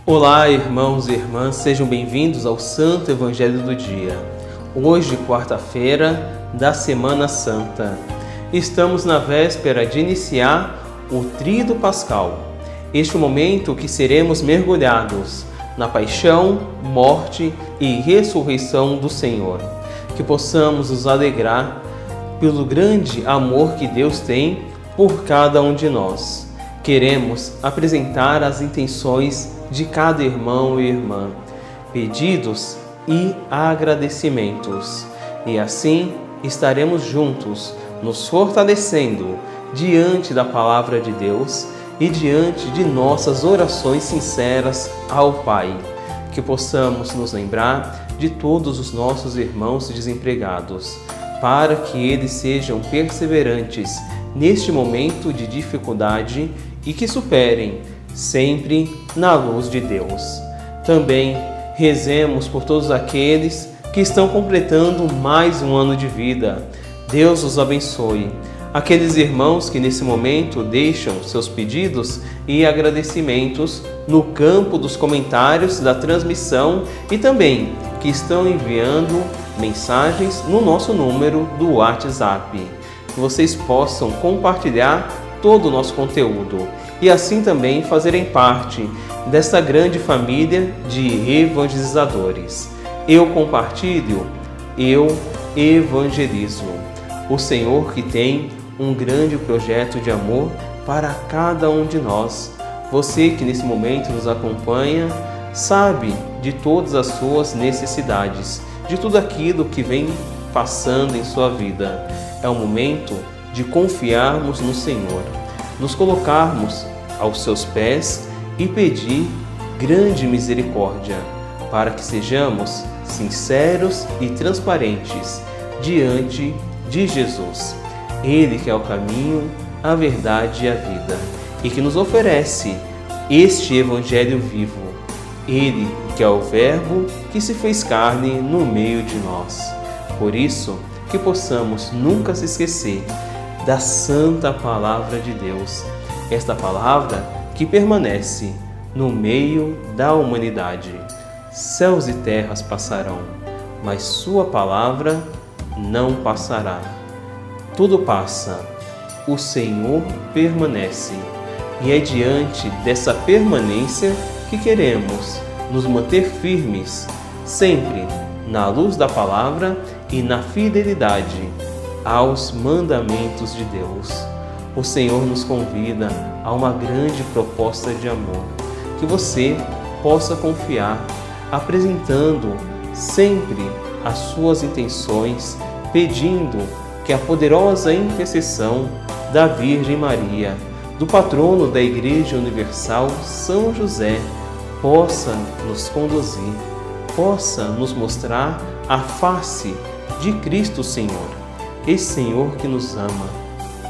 Olá, irmãos e irmãs, sejam bem-vindos ao Santo Evangelho do Dia. Hoje, quarta-feira da Semana Santa. Estamos na véspera de iniciar o Tríduo Pascal. Este momento que seremos mergulhados na paixão, morte e ressurreição do Senhor. Que possamos nos alegrar pelo grande amor que Deus tem por cada um de nós. Queremos apresentar as intenções de cada irmão e irmã, pedidos e agradecimentos. E assim estaremos juntos, nos fortalecendo diante da Palavra de Deus e diante de nossas orações sinceras ao Pai. Que possamos nos lembrar de todos os nossos irmãos desempregados, para que eles sejam perseverantes neste momento de dificuldade e que superem sempre na luz de Deus. Também rezemos por todos aqueles que estão completando mais um ano de vida. Deus os abençoe. Aqueles irmãos que nesse momento deixam seus pedidos e agradecimentos no campo dos comentários da transmissão e também que estão enviando mensagens no nosso número do WhatsApp. Que vocês possam compartilhar todo o nosso conteúdo e assim também fazerem parte desta grande família de evangelizadores. Eu compartilho, eu evangelizo. O Senhor que tem um grande projeto de amor para cada um de nós. Você que nesse momento nos acompanha, sabe de todas as suas necessidades, de tudo aquilo que vem passando em sua vida. É o momento de confiarmos no Senhor, nos colocarmos aos seus pés e pedir grande misericórdia, para que sejamos sinceros e transparentes diante de Jesus. Ele que é o caminho, a verdade e a vida, e que nos oferece este Evangelho vivo. Ele que é o Verbo que se fez carne no meio de nós. Por isso, que possamos nunca se esquecer da Santa Palavra de Deus, esta palavra que permanece no meio da humanidade. Céus e terras passarão, mas sua palavra não passará. Tudo passa, o Senhor permanece, e é diante dessa permanência que queremos nos manter firmes, sempre na luz da palavra e na fidelidade aos mandamentos de Deus. O Senhor nos convida a uma grande proposta de amor, que você possa confiar, apresentando sempre as suas intenções, pedindo que a poderosa intercessão da Virgem Maria, do patrono da Igreja Universal, São José, possa nos conduzir, possa nos mostrar a face de Cristo Senhor, esse Senhor que nos ama,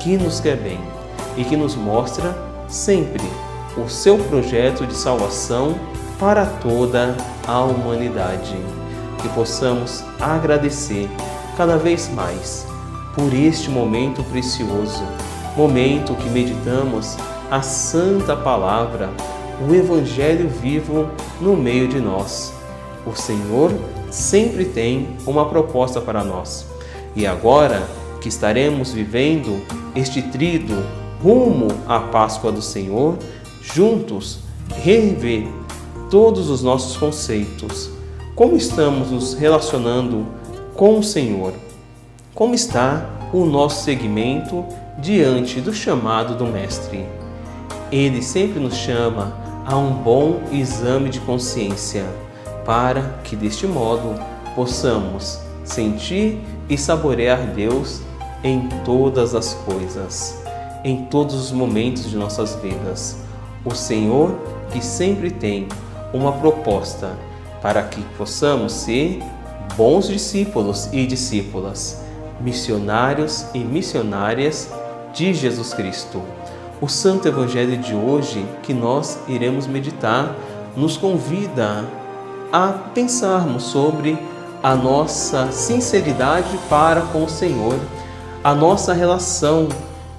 que nos quer bem e que nos mostra sempre o seu projeto de salvação para toda a humanidade. Que possamos agradecer cada vez mais por este momento precioso, momento que meditamos a Santa Palavra, o Evangelho vivo no meio de nós. O Senhor sempre tem uma proposta para nós. E agora que estaremos vivendo este tríduo rumo à Páscoa do Senhor, juntos rever todos os nossos conceitos. Como estamos nos relacionando com o Senhor? Como está o nosso seguimento diante do chamado do Mestre? Ele sempre nos chama a um bom exame de consciência, para que deste modo possamos sentir e saborear Deus em todas as coisas, em todos os momentos de nossas vidas. O Senhor que sempre tem uma proposta para que possamos ser bons discípulos e discípulas, missionários e missionárias de Jesus Cristo. O Santo Evangelho de hoje, que nós iremos meditar, nos convida a pensarmos sobre a nossa sinceridade para com o Senhor, a nossa relação,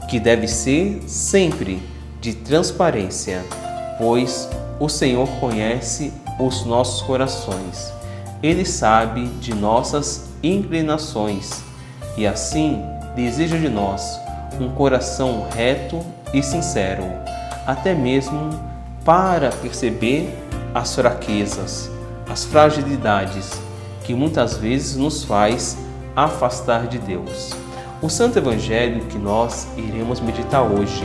que deve ser sempre de transparência, pois o Senhor conhece os nossos corações. Ele sabe de nossas inclinações e assim deseja de nós um coração reto e sincero, até mesmo para perceber as fraquezas, as fragilidades que muitas vezes nos faz afastar de Deus. O Santo Evangelho que nós iremos meditar hoje,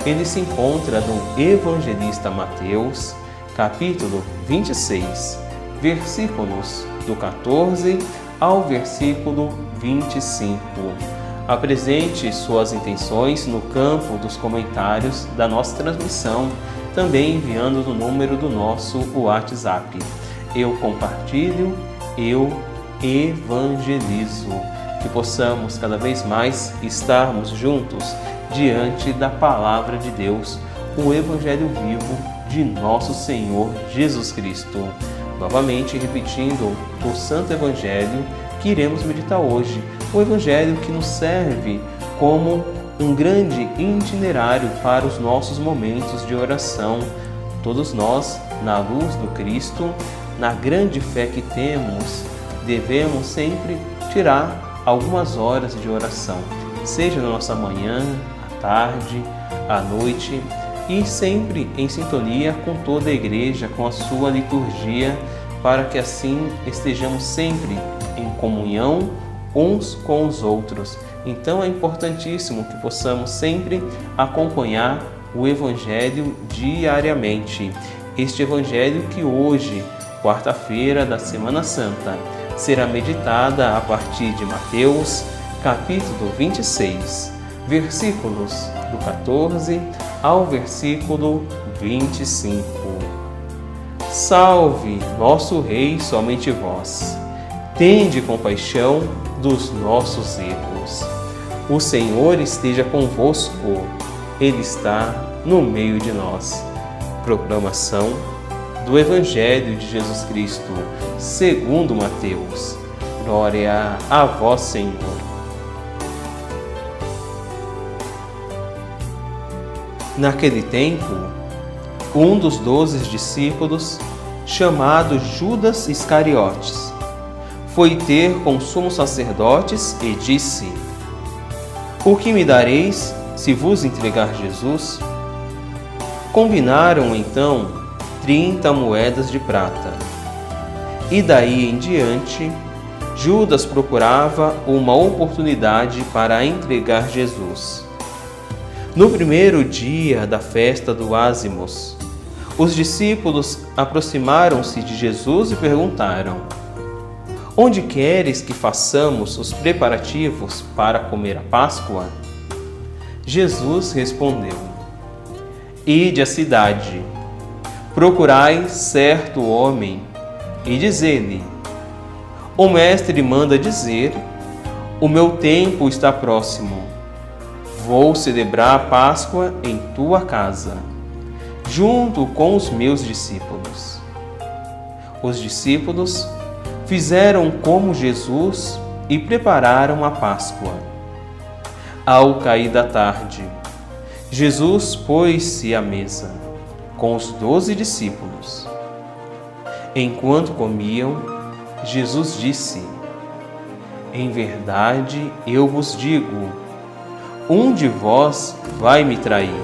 ele se encontra no Evangelista Mateus, capítulo 26, versículos do 14 ao versículo 25. Apresente suas intenções no campo dos comentários da nossa transmissão, também enviando no número do nosso WhatsApp. Eu compartilho, eu evangelizo. Que possamos cada vez mais estarmos juntos diante da Palavra de Deus, o Evangelho vivo de nosso Senhor Jesus Cristo. Novamente repetindo o Santo Evangelho que iremos meditar hoje, o Evangelho que nos serve como um grande itinerário para os nossos momentos de oração. Todos nós, na luz do Cristo, na grande fé que temos, devemos sempre tirar algumas horas de oração, seja na nossa manhã, à tarde, à noite, e sempre em sintonia com toda a igreja, com a sua liturgia, para que assim estejamos sempre em comunhão uns com os outros. Então é importantíssimo que possamos sempre acompanhar o Evangelho diariamente. Este Evangelho que hoje, quarta-feira da Semana Santa, será meditada a partir de Mateus, capítulo 26, versículos do 14 ao versículo 25. Salve, nosso Rei, somente vós. Tende compaixão dos nossos erros. O Senhor esteja convosco. Ele está no meio de nós. Proclamação do Evangelho de Jesus Cristo, segundo Mateus. Glória a vós, Senhor. Naquele tempo, um dos 12 discípulos, chamado Judas Iscariotes, foi ter com os sumos sacerdotes e disse: O que me dareis se vos entregar Jesus? Combinaram então 30 moedas de prata. E daí em diante, Judas procurava uma oportunidade para entregar Jesus. No primeiro dia da festa do Ázimos, os discípulos aproximaram-se de Jesus e perguntaram: Onde queres que façamos os preparativos para comer a Páscoa? Jesus respondeu: Ide à cidade, procurai certo homem e dizei-lhe: O mestre manda dizer: O meu tempo está próximo. Vou celebrar a Páscoa em tua casa, junto com os meus discípulos. Os discípulos fizeram como Jesus e prepararam a Páscoa. Ao cair da tarde, Jesus pôs-se à mesa com os 12 discípulos. Enquanto comiam, Jesus disse: Em verdade eu vos digo, um de vós vai me trair.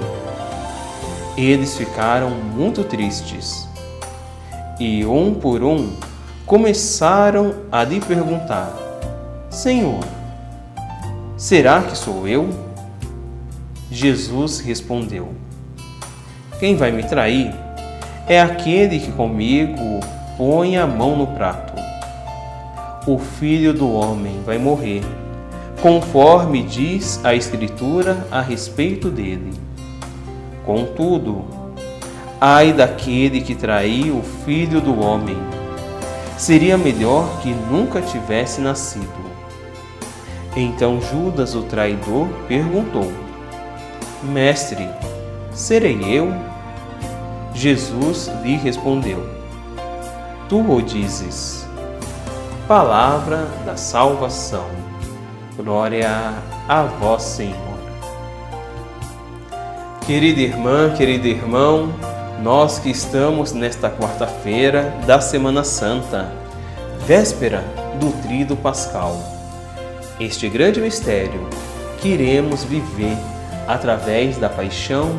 Eles ficaram muito tristes e, um por um, começaram a lhe perguntar: Senhor, será que sou eu? Jesus respondeu: Quem vai me trair é aquele que comigo põe a mão no prato. O Filho do Homem vai morrer, conforme diz a Escritura a respeito dele. Contudo, ai daquele que traiu o Filho do Homem. Seria melhor que nunca tivesse nascido. Então Judas, o traidor, perguntou: Mestre, serei eu? Jesus lhe respondeu: Tu o dizes. Palavra da salvação. Glória a vós, Senhor. Querida irmã, querido irmão, nós que estamos nesta quarta-feira da Semana Santa, véspera do Tríduo Pascal. Este grande mistério que iremos viver através da paixão,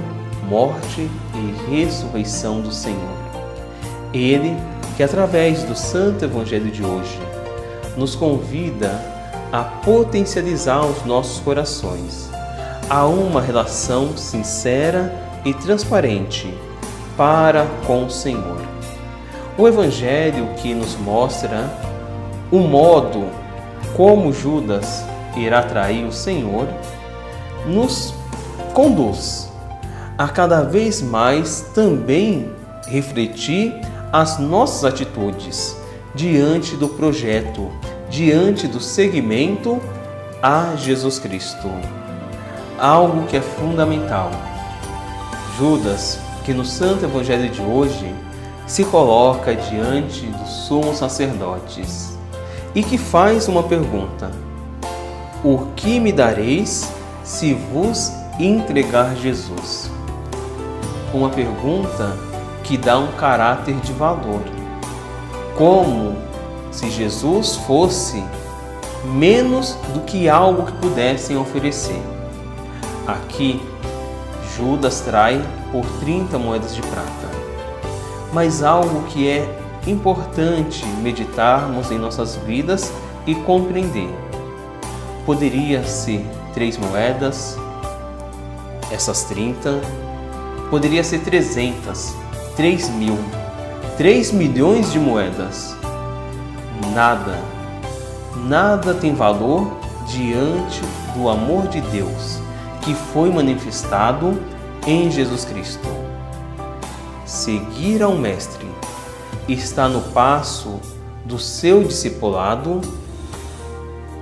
morte e ressurreição do Senhor. Ele que, através do Santo Evangelho de hoje, nos convida a potencializar os nossos corações a uma relação sincera e transparente para com o Senhor. O Evangelho que nos mostra o modo como Judas irá trair o Senhor nos conduz a cada vez mais também refletir as nossas atitudes diante do projeto, diante do seguimento a Jesus Cristo. Algo que é fundamental. Judas, que no Santo Evangelho de hoje se coloca diante dos sumos sacerdotes e que faz uma pergunta: o que me dareis se vos entregar Jesus? Uma pergunta que dá um caráter de valor, como se Jesus fosse menos do que algo que pudessem oferecer. Aqui, Judas trai por 30 moedas de prata. Mas algo que é importante meditarmos em nossas vidas e compreender. Poderia ser 3 moedas, essas 30, poderia ser 300, 3.000, 3 milhões de moedas. Nada tem valor diante do amor de Deus que foi manifestado em Jesus Cristo. Seguir ao Mestre, estar no passo do seu discipulado,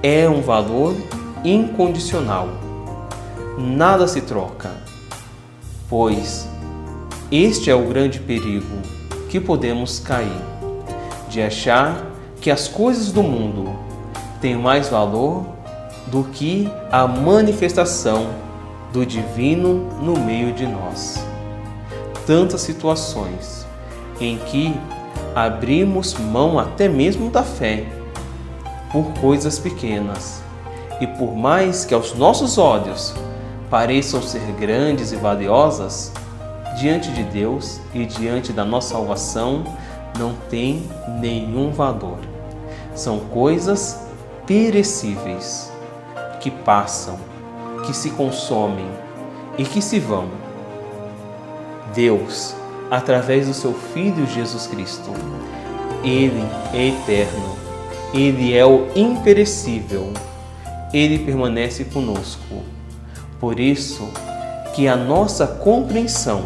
é um valor incondicional. Nada se troca, pois este é o grande perigo que podemos cair, de achar que as coisas do mundo têm mais valor do que a manifestação do divino no meio de nós. Tantas situações em que abrimos mão até mesmo da fé por coisas pequenas, e por mais que aos nossos olhos pareçam ser grandes e valiosas, diante de Deus e diante da nossa salvação não tem nenhum valor. São coisas perecíveis, que passam, que se consomem e que se vão. Deus, através do seu Filho Jesus Cristo, Ele é eterno, Ele é o imperecível, Ele permanece conosco. Por isso que a nossa compreensão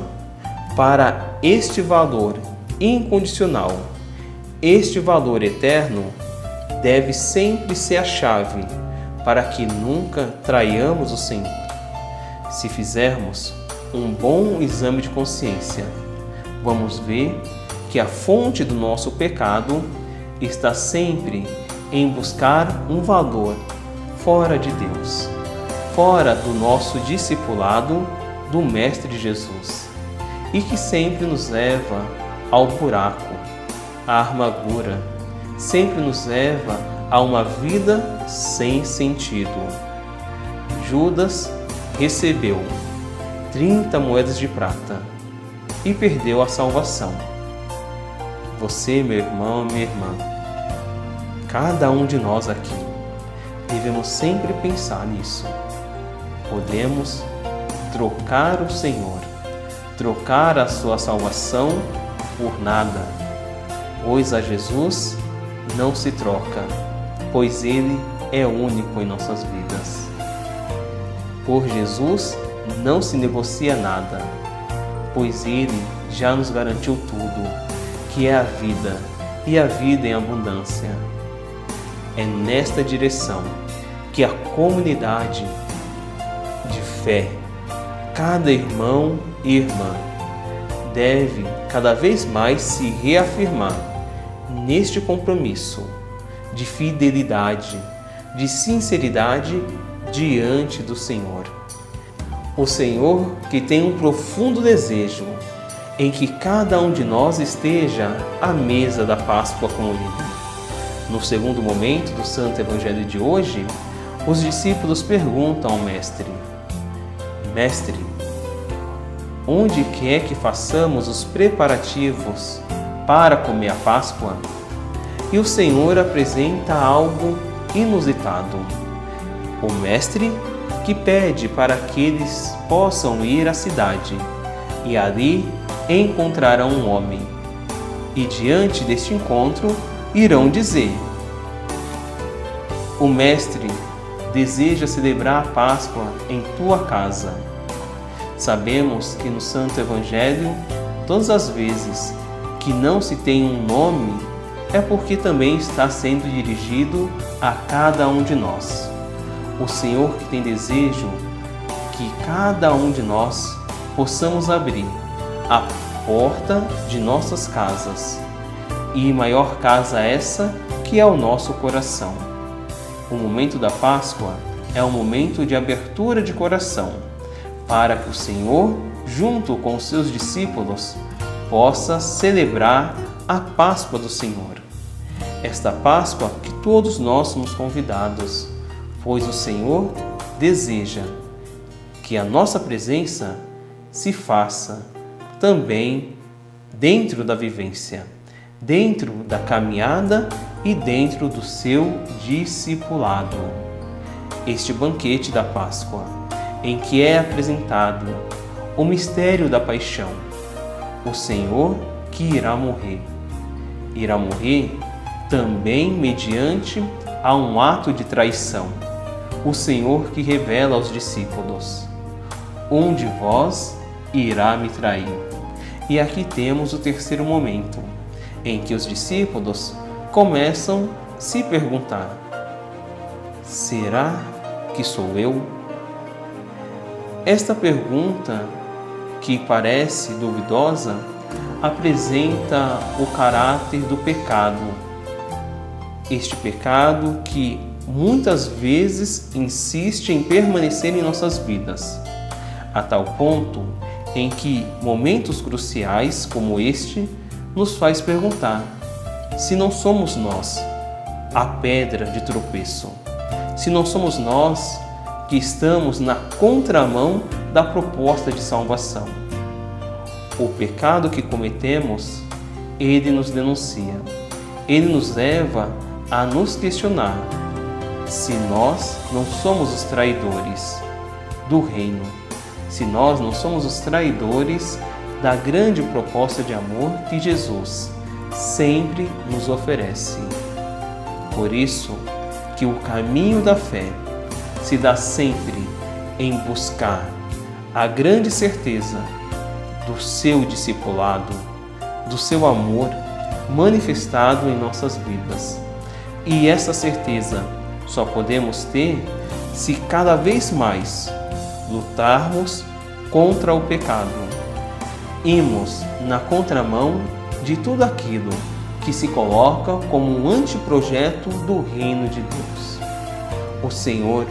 para este valor incondicional, este valor eterno, deve sempre ser a chave para que nunca traiamos o Senhor. Se fizermos um bom exame de consciência, vamos ver que a fonte do nosso pecado está sempre em buscar um valor fora de Deus, fora do nosso discipulado do Mestre Jesus, e que sempre nos leva ao buraco, à amargura, sempre nos leva a uma vida sem sentido. Judas recebeu 30 moedas de prata e perdeu a salvação. Você, meu irmão, minha irmã, cada um de nós aqui, devemos sempre pensar nisso. Podemos trocar o Senhor, trocar a sua salvação por nada, pois a Jesus não se troca, pois Ele é único em nossas vidas. Por Jesus não se negocia nada, pois Ele já nos garantiu tudo, que é a vida, e a vida em abundância. É nesta direção que a comunidade de fé, cada irmão e irmã, deve cada vez mais se reafirmar neste compromisso de fidelidade, de sinceridade diante do Senhor. O Senhor que tem um profundo desejo em que cada um de nós esteja à mesa da Páscoa com Ele. No segundo momento do Santo Evangelho de hoje, os discípulos perguntam ao Mestre: Mestre, onde quer que façamos os preparativos para comer a Páscoa? E o Senhor apresenta algo inusitado. O Mestre que pede para que eles possam ir à cidade, e ali encontrarão um homem. E diante deste encontro irão dizer: o Mestre deseja celebrar a Páscoa em tua casa. Sabemos que no Santo Evangelho, todas as vezes que não se tem um nome, é porque também está sendo dirigido a cada um de nós. O Senhor que tem desejo que cada um de nós possamos abrir a porta de nossas casas. E maior casa essa que é o nosso coração. O momento da Páscoa é um momento de abertura de coração, para que o Senhor, junto com os seus discípulos, possa celebrar a Páscoa do Senhor. Esta Páscoa que todos nós somos convidados, pois o Senhor deseja que a nossa presença se faça também dentro da vivência, dentro da caminhada e dentro do seu discipulado. Este banquete da Páscoa, em que é apresentado o mistério da paixão, o Senhor que irá morrer também mediante a um ato de traição, o Senhor que revela aos discípulos: um de vós irá me trair. E aqui temos o terceiro momento, em que os discípulos começam a se perguntar: será que sou eu? Esta pergunta, que parece duvidosa, apresenta o caráter do pecado. Este pecado que muitas vezes insiste em permanecer em nossas vidas, a tal ponto em que momentos cruciais como este nos faz perguntar se não somos nós a pedra de tropeço, se não somos nós que estamos na contramão da proposta de salvação. O pecado que cometemos, ele nos denuncia, ele nos leva a nos questionar se nós não somos os traidores do reino, se nós não somos os traidores da grande proposta de amor que Jesus sempre nos oferece. Por isso que o caminho da fé se dá sempre em buscar a grande certeza do seu discipulado, do seu amor manifestado em nossas vidas. E essa certeza só podemos ter se cada vez mais lutarmos contra o pecado, irmos na contramão de tudo aquilo que se coloca como um anteprojeto do reino de Deus. O Senhor,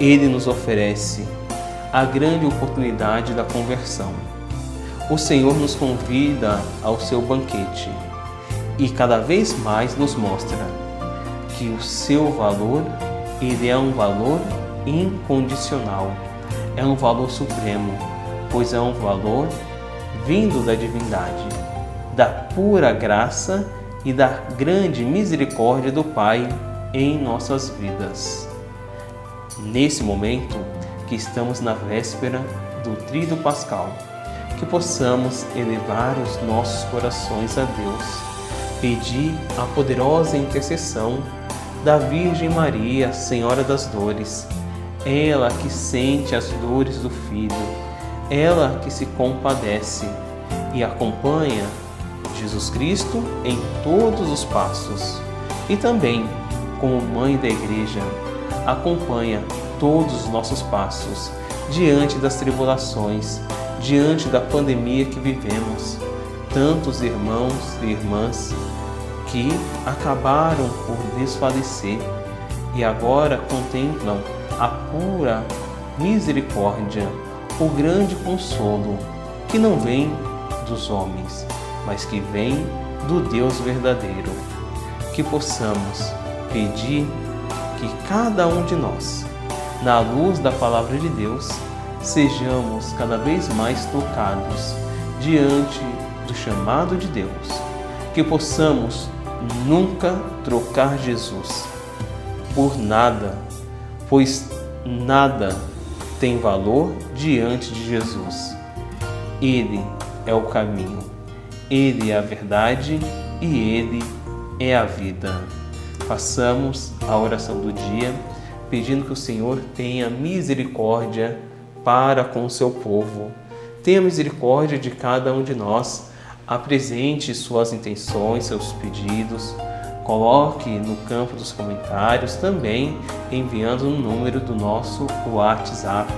Ele nos oferece a grande oportunidade da conversão. O Senhor nos convida ao seu banquete e cada vez mais nos mostra que o seu valor, ele é um valor incondicional, é um valor supremo, pois é um valor vindo da divindade, da pura graça e da grande misericórdia do Pai em nossas vidas. Nesse momento que estamos na véspera do Tríduo Pascal, que possamos elevar os nossos corações a Deus, pedir a poderosa intercessão da Virgem Maria, Senhora das Dores, ela que sente as dores do Filho, ela que se compadece e acompanha Jesus Cristo em todos os passos, e também, como Mãe da Igreja, acompanha todos os nossos passos diante das tribulações, diante da pandemia que vivemos. Tantos irmãos e irmãs que acabaram por desfalecer e agora contemplam a pura misericórdia, o grande consolo que não vem dos homens, mas que vem do Deus verdadeiro. Que possamos pedir que cada um de nós, na luz da palavra de Deus, sejamos cada vez mais tocados diante do chamado de Deus. Que possamos nunca trocar Jesus por nada, pois nada tem valor diante de Jesus. Ele é o caminho, Ele é a verdade e Ele é a vida. Façamos a oração do dia, pedindo que o Senhor tenha misericórdia para com o seu povo. Tenha misericórdia de cada um de nós. Apresente suas intenções, seus pedidos. Coloque no campo dos comentários, também enviando o número do nosso WhatsApp.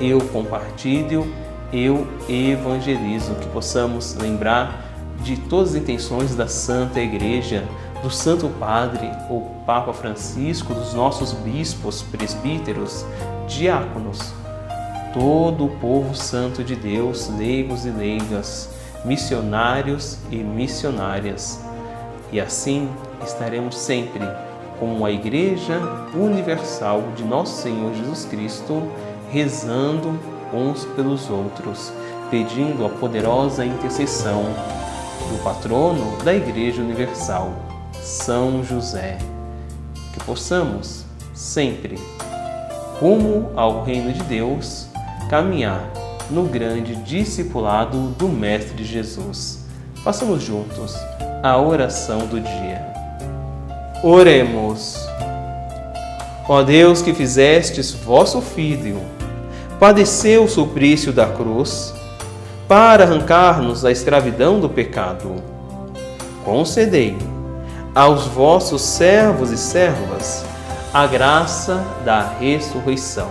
Eu compartilho, eu evangelizo. Que possamos lembrar de todas as intenções da Santa Igreja, do Santo Padre, o Papa Francisco, dos nossos bispos, presbíteros, diáconos, todo o povo santo de Deus, leigos e leigas, missionários e missionárias. E assim estaremos sempre como a Igreja Universal de Nosso Senhor Jesus Cristo, rezando uns pelos outros, pedindo a poderosa intercessão do patrono da Igreja Universal, São José. Que possamos sempre, rumo ao reino de Deus, caminhar no grande discipulado do Mestre Jesus. Façamos juntos a oração do dia. Oremos. Ó Deus, que fizestes vosso Filho padecer o suplício da cruz para arrancar-nos da escravidão do pecado, concedei aos vossos servos e servas a graça da ressurreição.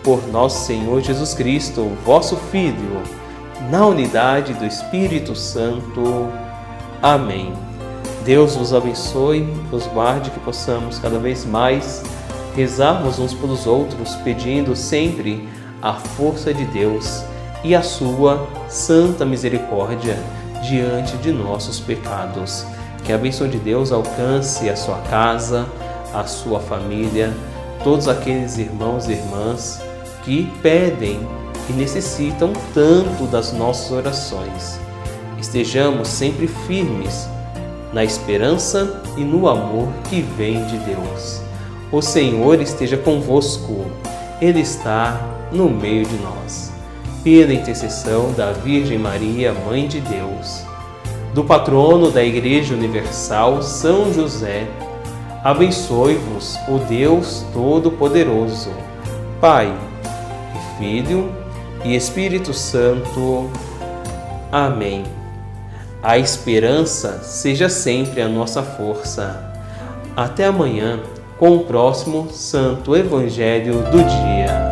Por nosso Senhor Jesus Cristo, vosso Filho, na unidade do Espírito Santo. Amém. Deus vos abençoe, vos guarde, que possamos cada vez mais rezarmos uns pelos outros, pedindo sempre a força de Deus e a sua santa misericórdia diante de nossos pecados. Que a bênção de Deus alcance a sua casa, a sua família, todos aqueles irmãos e irmãs que pedem e necessitam tanto das nossas orações. Estejamos sempre firmes na esperança e no amor que vem de Deus. O Senhor esteja convosco, Ele está no meio de nós. Pela intercessão da Virgem Maria, Mãe de Deus, do patrono da Igreja Universal, São José, abençoe-vos o Deus Todo-Poderoso, Pai, e Filho e Espírito Santo. Amém. A esperança seja sempre a nossa força. Até amanhã com o próximo Santo Evangelho do Dia.